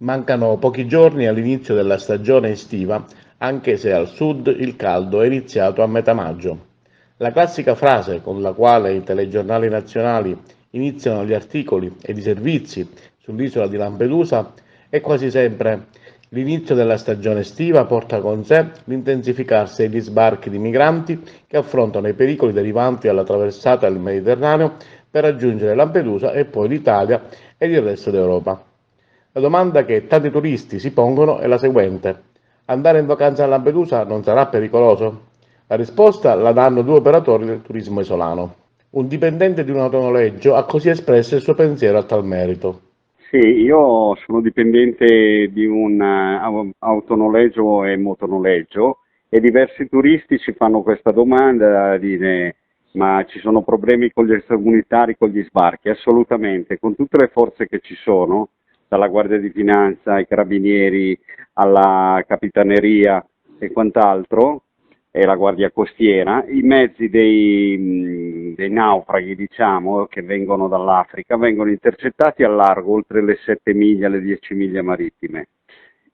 Mancano pochi giorni all'inizio della stagione estiva, anche se al sud il caldo è iniziato a metà maggio. La classica frase con la quale i telegiornali nazionali iniziano gli articoli e i servizi sull'isola di Lampedusa è quasi sempre: l'inizio della stagione estiva porta con sé l'intensificarsi degli sbarchi di migranti che affrontano i pericoli derivanti dalla traversata del Mediterraneo per raggiungere Lampedusa e poi l'Italia ed il resto d'Europa. La domanda che tanti turisti si pongono è la seguente: andare in vacanza a Lampedusa non sarà pericoloso? La risposta la danno due operatori del turismo isolano. Un dipendente di un autonoleggio ha così espresso il suo pensiero a tal merito. Sì, io sono dipendente di un autonoleggio e motonoleggio e diversi turisti ci fanno questa domanda, dire ma ci sono problemi con gli extracomunitari, con gli sbarchi? Assolutamente, con tutte le forze che ci sono, dalla Guardia di Finanza ai Carabinieri alla Capitaneria e quant'altro, e la Guardia Costiera, i mezzi dei naufraghi, diciamo, che vengono dall'Africa, vengono intercettati al largo, oltre le 7 miglia, le 10 miglia marittime,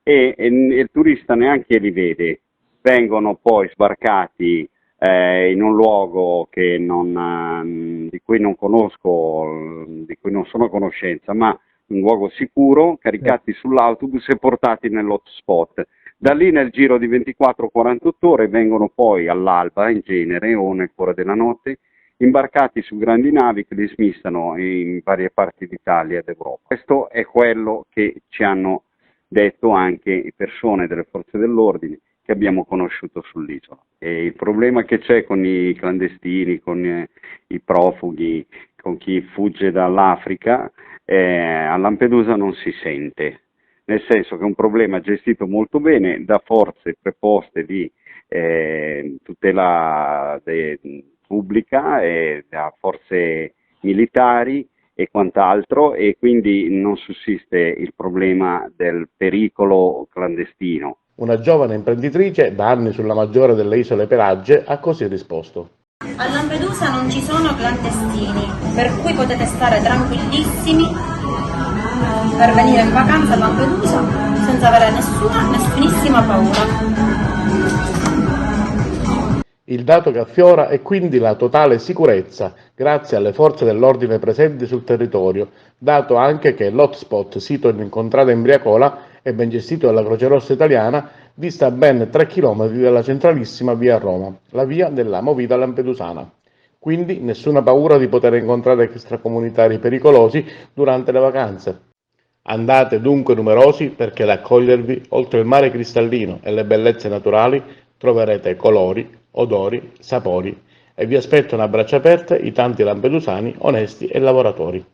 e il turista neanche li vede, vengono poi sbarcati in un luogo di cui non conosco, di cui non sono a conoscenza, ma un luogo sicuro, caricati sull'autobus e portati nell'hotspot. Da lì nel giro di 24-48 ore vengono poi all'alba in genere o nel cuore della notte imbarcati su grandi navi che li smistano in varie parti d'Italia ed Europa. Questo è quello che ci hanno detto anche persone delle forze dell'ordine che abbiamo conosciuto sull'isola. E il problema che c'è con i clandestini, con i profughi, con chi fugge dall'Africa, a Lampedusa non si sente, nel senso che è un problema gestito molto bene da forze preposte di tutela pubblica e da forze militari e quant'altro, e quindi non sussiste il problema del pericolo clandestino. Una giovane imprenditrice, da anni sulla maggiore delle isole Pelagie, ha così risposto. A Lampedusa non ci sono clandestini, per cui potete stare tranquillissimi per venire in vacanza a Lampedusa senza avere nessunissima paura. Il dato che affiora è quindi la totale sicurezza, grazie alle forze dell'ordine presenti sul territorio, dato anche che l'hotspot, sito in contrada Imbriacola e ben gestito dalla Croce Rossa italiana, dista ben 3 km dalla centralissima via Roma, la via della Movida Lampedusana. Quindi nessuna paura di poter incontrare extracomunitari pericolosi durante le vacanze. Andate dunque numerosi perché ad accogliervi, oltre il mare cristallino e le bellezze naturali, troverete colori, odori, sapori e vi aspettano a braccia aperte i tanti lampedusani onesti e lavoratori.